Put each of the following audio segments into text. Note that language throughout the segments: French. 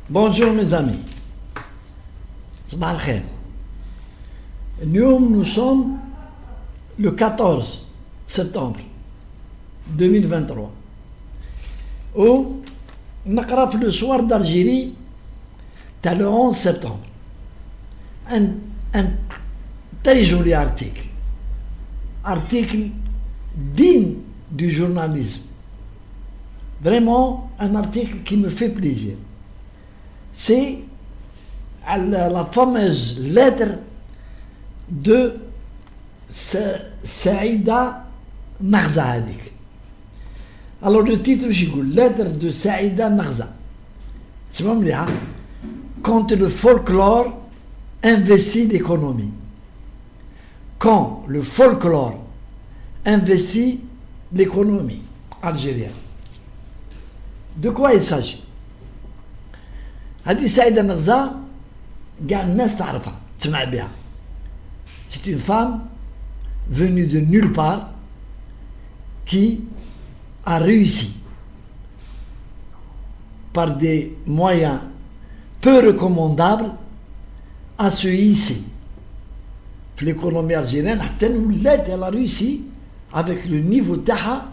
Bonjour mes amis. Sabah al-khair. Nous sommes le 14 septembre 2023. Où نقرأ في le soir d'Algérie le 11 septembre. Un très joli article. Article digne du journalisme. Vraiment un article qui me fait plaisir. C'est la fameuse lettre de Saïda Naghza hadik. Alors le titre je dis lettre de Saïda Naghza. C'est même là quand le folklore investit l'économie. Quand le folklore investit l'économie algérienne. De quoi il s'agit? هذه سعيدة نغزة كاع الناس تعرفها تسمع بها. C'est une femme venue de nulle part qui a réussi par des moyens peu recommandables à se hisser. L'économie algérienne elle a réussi avec le niveau taha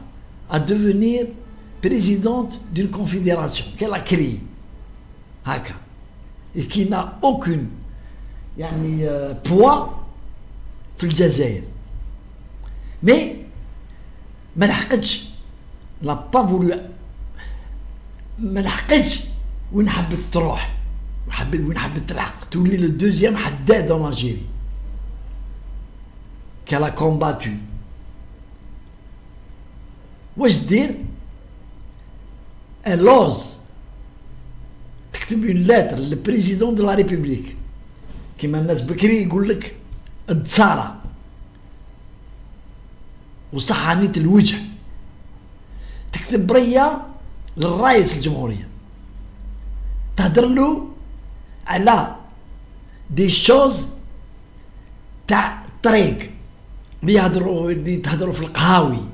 à devenir présidente d'une confédération qu'elle a créée. Haka. Et qui n'a aucun poids في الجزائر. Mais ما لحقتش n'a pas voulu ما لحقتش وين حبت تروح وين حبت تلحق تولي le deuxième حداد en Algérie qu'elle a combattu. واش دير؟ elle ose une lettre le président de la République كما الناس بكري يقول لك انتصارة وصحانية الوجه تكتب برية للرئيس الجمهورية تهدر له على دي شوز تاع الطريق اللي تهدروا في القهاوي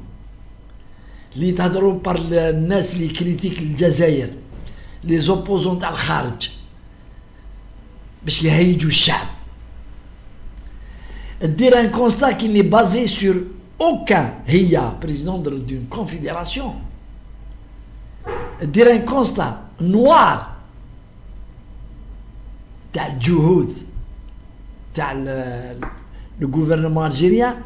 اللي تهدروا بار الناس اللي كريتيك الجزائر les opposants تاع الخارج باش يهيجوا الشعب. دير un constat qui n'est basé sur aucun هي président d'une confédération. دير un constat noir تاع الجهود تاع le gouvernement algérien,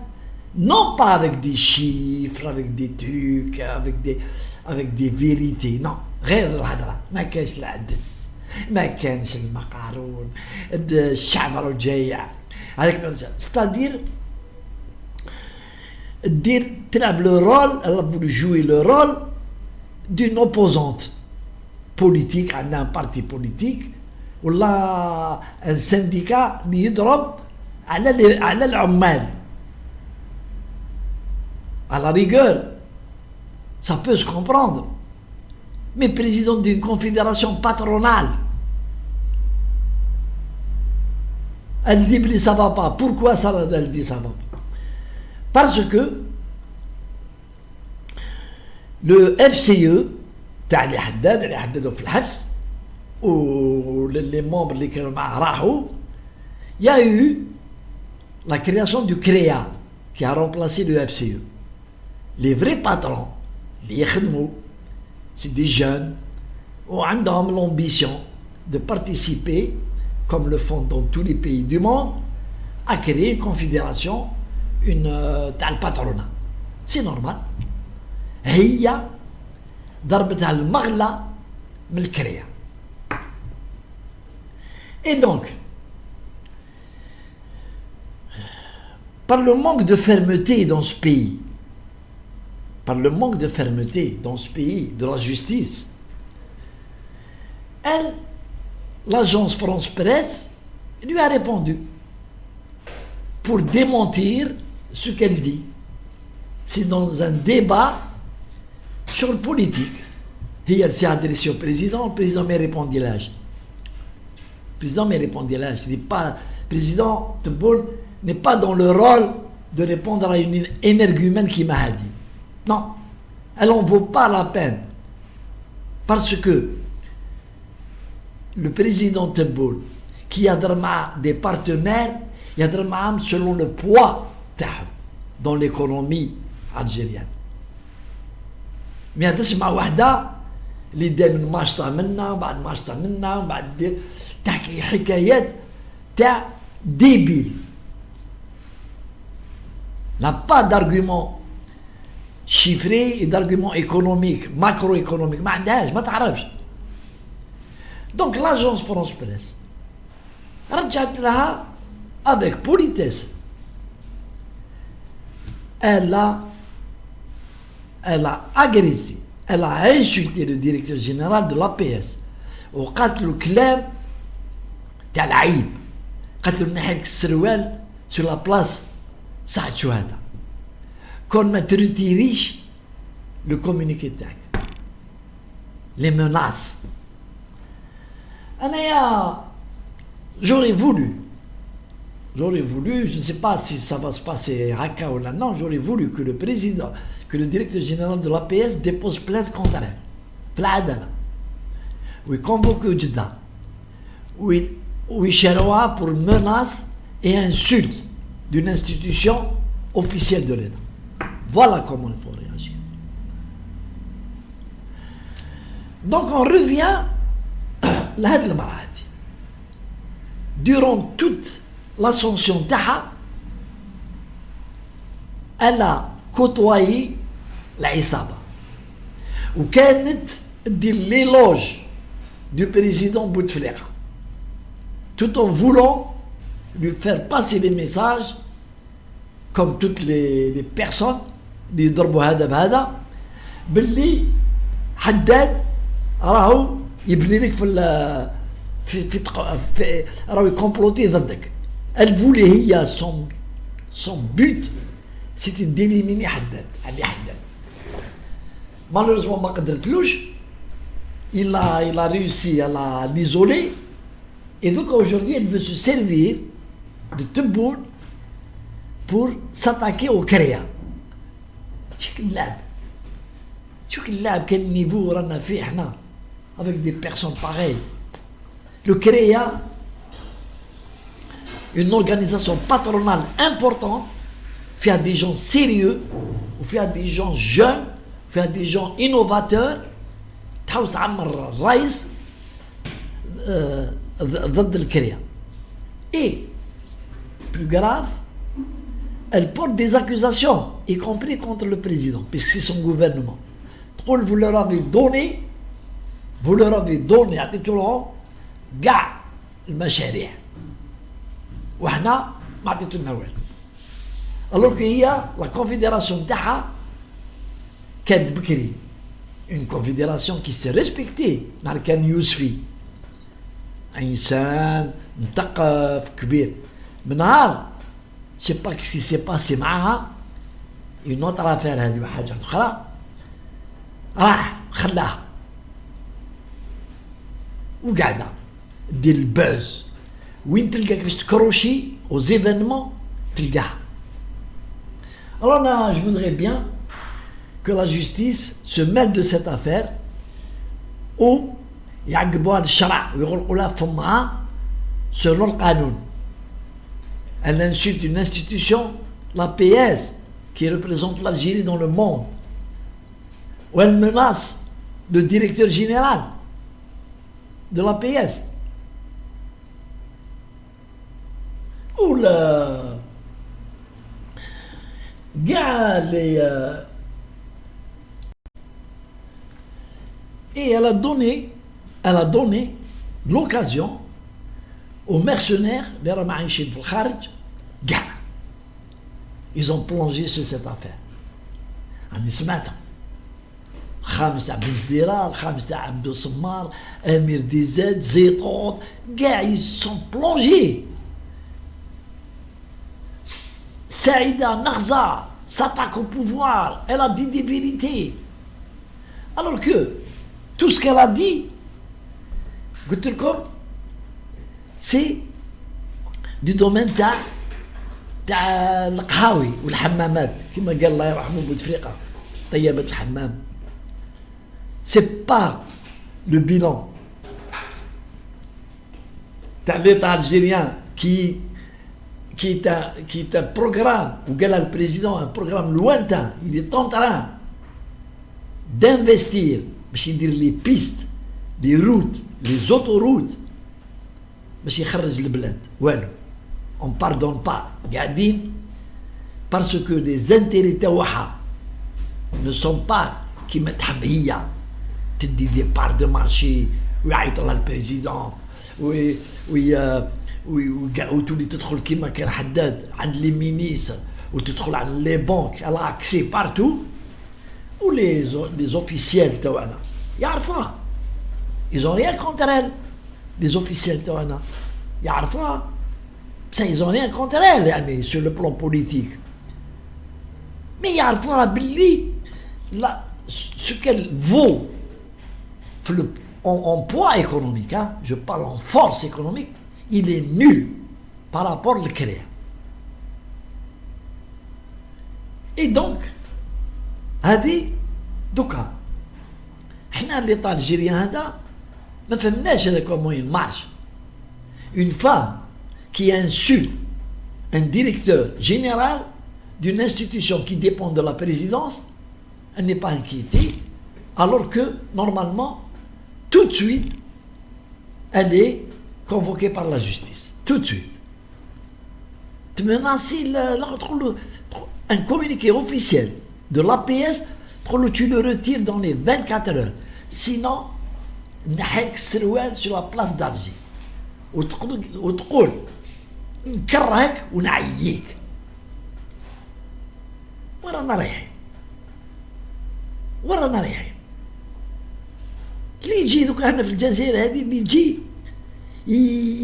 non pas avec des chiffres, avec des trucs, avec des vérités, non. غير الهضرة ما كانش العدس ما كانش المقارون الشعب راه جايع هذاك ستادير دير تلعب لو رول elle voulu jouer le rôle d'une opposante politique عندنا un parti politique ولا un syndicat اللي يضرب على العمال à la rigueur ça peut se comprendre. Mais président d'une confédération patronale. Elle dit ça va pas. Pourquoi ça elle dit ça va pas? Parce que le FCE تاع اللي حددوا في الحبس و les membres اللي كانوا معاه راحوا il y a eu la création du CREA qui a remplacé le FCE. Les vrais patrons اللي يخدموا c'est des jeunes qui ont l'ambition de participer, comme le font dans tous les pays du monde, à créer une confédération, le patronat. C'est normal. هي ضربتها المغلى من الكريا. Et donc, par le manque de fermeté dans ce pays, par le manque de fermeté dans ce pays de la justice, l'agence France Presse lui a répondu pour démentir ce qu'elle dit. C'est dans un débat sur le politique. Et elle s'est adressée au président, le président m'a répondu l'âge. Le président m'a répondu l'âge. Le président Tebboune n'est pas dans le rôle de répondre à une énergumène qui m'a dit. Non, elle n'en vaut pas la peine. Parce que le président Tebboune qui يهضر مع des partenaires يهضر معاهم selon le poids تاعهم dans l'économie algérienne. ما يهضرش مع وحده اللي دايما ماشطه منا بعد ماشطه منا بعد دير تحكي حكايات تاع ديبيل. n'a pas d'argument chiffré et d'argument économique macroéconomique ما عندهاش ما تعرفش. donc l'agence France Presse رجعت لها avec politesse. Elle a agressé, elle a insulté le directeur général de l'APS وقالت له كلام تاع العيب. قالت له نحي لك السروال sur la place سعد شهداء كون ما تريتيريش le communiqué تاعك. les menaces. J'aurais voulu, je ne sais pas si ça va se passer Raqqa ou là, non, j'aurais voulu que le président, que le directeur général de l'APS dépose plainte contre elle. Plaidana. Oui, convoque au Jeddah. Oui, Cheroa pour menace et insulte d'une institution officielle de l'État. Voilà comment il faut réagir. Donc on revient à la maladie. Durant toute l'ascension تاعها, elle a côtoyé العصابة وكانت تدير l'éloge du président Bouteflika tout en voulant lui faire passer les messages comme toutes les personnes اللي يضربوا هذا بهذا باللي حداد راهو يبني لك في راهو يكومبلوتي ضدك. Elle voulait هي son but c'était d'éliminer حداد علي حداد. malheureusement ما قدرتلوش. il a réussi à l'isoler et donc aujourd'hui elle veut se servir de Tebboune pour s'attaquer au CREA. شوف اللعب كان النيفو رانا فيه احنا avec des personnes pareilles. Le CREA, une organisation patronale importante, fait à des gens sérieux, fait à des gens jeunes, fait à des gens innovateurs, تحاول تعمر الرئيس ضد الكريا. Et, plus grave, elle porte des accusations, y compris contre le président, puisque c'est son gouvernement. Vous leur avez donné, عطيتولهم كاع المشاريع وحنا ما عطيتولنا والو. alors que هي la confédération تاعها كانت بكري une confédération qui s'est respectée. نهار كان يوسفي انسان مثقف كبير. من نهار je sais pas ce qui s'est passé معاها une autre affaire هذه حاجه اخرى راح خلاها وقاعده دير البوز وين تلقاك باش تكروشي aux événements تلقاها. Alors je voudrais bien que la justice se mêle de cette affaire ou يعقبوها للشرع ويغلقوا لها فمها selon le قانون. Elle insulte une institution, la PS, qui représente l'Algérie dans le monde, où elle menace le directeur général de la PS. Ou et elle a donné l'occasion aux mercenaires les رماعيشين في الخارج كاع ils ont plongé sur cette affaire. أنا سمعتهم الخامس تاع بن زديرة، الخامس تاع عبدو سمار، أمير دي زاد، زيطون، كاع ils sont plongés. Saïda Narza s'attaque au pouvoir, elle a dit des vérités. Alors que tout ce qu'elle a dit, قلت لكم c'est du domaine تاع القهاوي والحمامات كما قال الله يرحمه بوتفليقة طيبة الحمام. C'est pas le bilan تاع l'État algérien qui est un programme, ou quel le président, un programme lointain, il est en train d'investir, باش يدير les pistes, les routes, les autoroutes, باش يخرج البلاد والو. On ne pardonne pas قاعدين parce que les intérêts تاعها ne sont pas كيما تحب هي تدي دي بار دو مارشي ويعيط لها البريزيدون وتولي تدخل كيما كان حداد عند لي مينيستر وتدخل عند لي بانك على اكسي بارتو لي اوفيسيال تاعنا يعرفوها. ils ont rien contre elle les officiels تاعنا يعرفوها بصح ils ont rien contre elle يعني sur le plan politique mais يعرفوها باللي لا ce qu'elle vaut en poids économique, hein, je parle en force économique, il est nul par rapport au créa. Et donc, هذه دوكا حنا l'État algérien هذا ما فهمناش هذا comment il marche. Une femme qui insulte un directeur général d'une institution qui dépend de la présidence, elle n'est pas inquiétée, alors que normalement tout de suite elle est convoquée par la justice, tout de suite. Menacer un communiqué officiel de l'APS, tu le retires dans les 24 heures, sinon نحيك السروال sur la place d'Alger وتقول نكرهك ونعييك. ورانا رايحين اللي يجي دوكا هنا في الجزائر هذه اللي يجي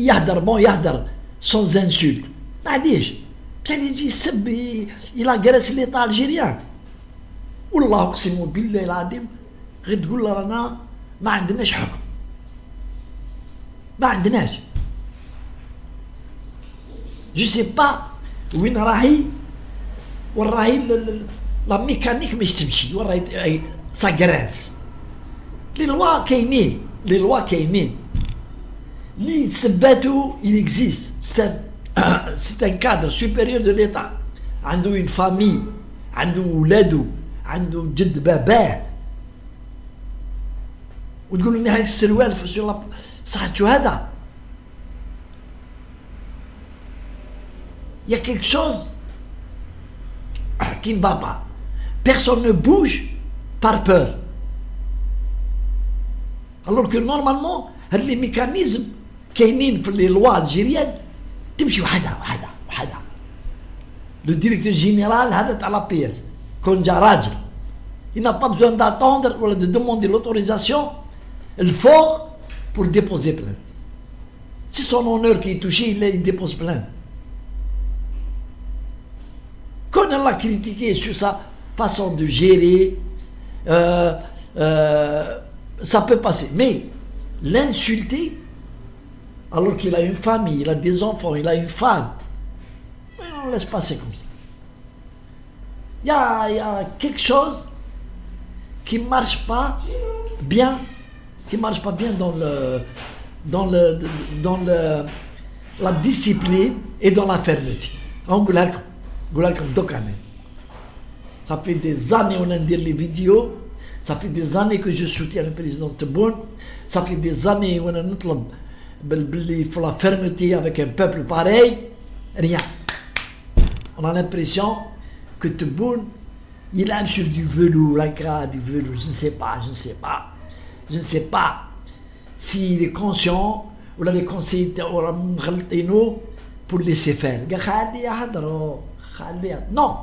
يهدر سونز انسولت ما عنديش بصح اللي يجي يسب الى كراس ليطا الجيريان والله اقسم بالله العظيم غير تقول له رانا ما عندناش حكم ما عندناش جو سي با وين راهي وراهي لا ميكانيك مش تمشي وراهي سا كراس لي لوا كاينين لي سباتو il existe c'est un cadre supérieur de l'État عنده une famille عنده ولادو عنده جد باباه وتقول لي هاك السروال في صحتو هذا il y a quelque chose qui ne va pas. Personne ne bouge par peur. Alors que normalement, les mécanismes كاينين في les lois algériennes تمشي وحدها. Le directeur général هذا تاع la PS كون جا راجل il n'a pas besoin d'attendre ou de demander l'autorisation il faut pour déposer plainte. C'est son honneur qui est touché, il dépose plainte. Quand on l'a critiqué sur sa façon de gérer, ça peut passer. Mais l'insulter, alors qu'il a une famille, il a des enfants, il a une femme, on laisse passer comme ça. Il y a quelque chose qui ne marche pas bien, dans la discipline et dans la fermeté. Ça fait des années on a dit les vidéos, ça fait des années que je soutiens le président Tebboune, ça fait des années on a il faut la fermeté avec un peuple pareil, rien. On a l'impression que Tebboune, il a sur du velours, un grade du velours, je ne sais pas s'il est conscient ou les conseillers pour laisser faire. Non,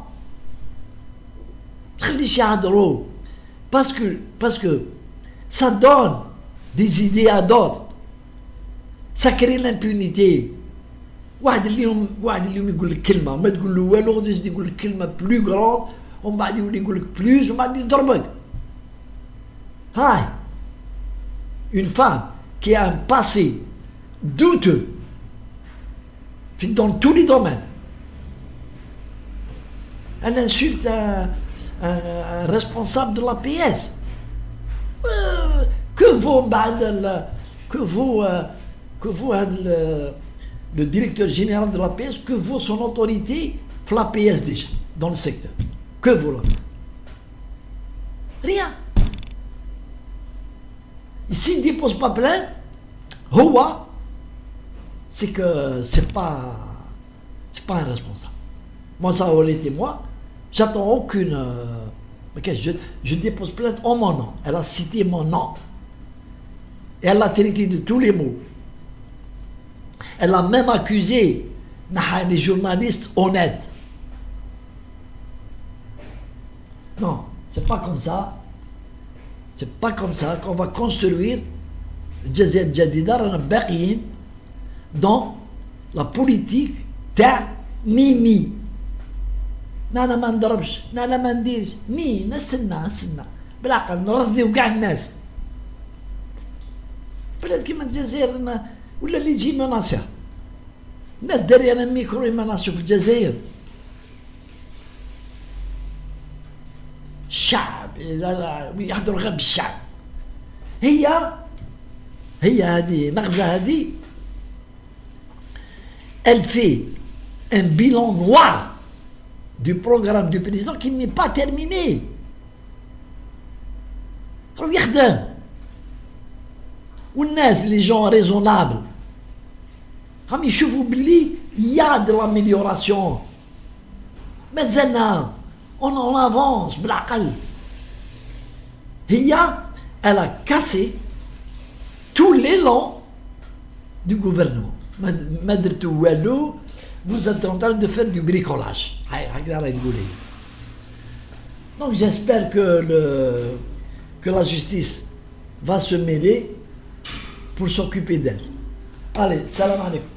parce que ça donne des idées à d'autres, ça crée l'impunité. واحد اليوم يقول لك كلمه ما تقول له والو غادي يزيد يقول لك كلمه بلو غروند ومن بعد يولي يقول لك بلوز ومن بعد يضربك. هاي une femme qui a un passé douteux dans tous les domaines, elle insulte un responsable de la PS. Que que vous, le directeur général de l'APS, que vous, son autorité, l'APS déjà, dans le secteur. Que vous là. Rien. Et s'il ne dépose pas plainte, c'est que c'est pas un responsable. Moi, ça aurait été moi. J'attends aucune. Je dépose plainte en mon nom. Elle a cité mon nom. Et elle l'a traité de tous les mots. Elle a même accusé les journalistes honnêtes. Non, c'est pas comme ça. C'est pas comme ça qu'on va construire Jazair Jadida dans la politique تاع ميمي. انا ما نضربش، انا ما نديرش، نستنى بالعقل نرضيو كاع الناس. بلاد كيما الجزائر ولا اللي يجي مناصع. الناس داري انا ميكرو يمناصيو في الجزائر. الشعب يهضروا غير بالشعب. هي هذه نغزة هذه. Elle fait un bilan noir du programme du président qui n'est pas terminé. يخدم. والناس les gens raisonnables راهم يشوفوا باللي y a de l'amélioration. مازالنا on avance بالعقل. Elle a cassé tout l'élan du gouvernement. Vous êtes en train de faire du bricolage. Donc j'espère que la justice va se mêler pour s'occuper d'elle. Allez, salam alaikum.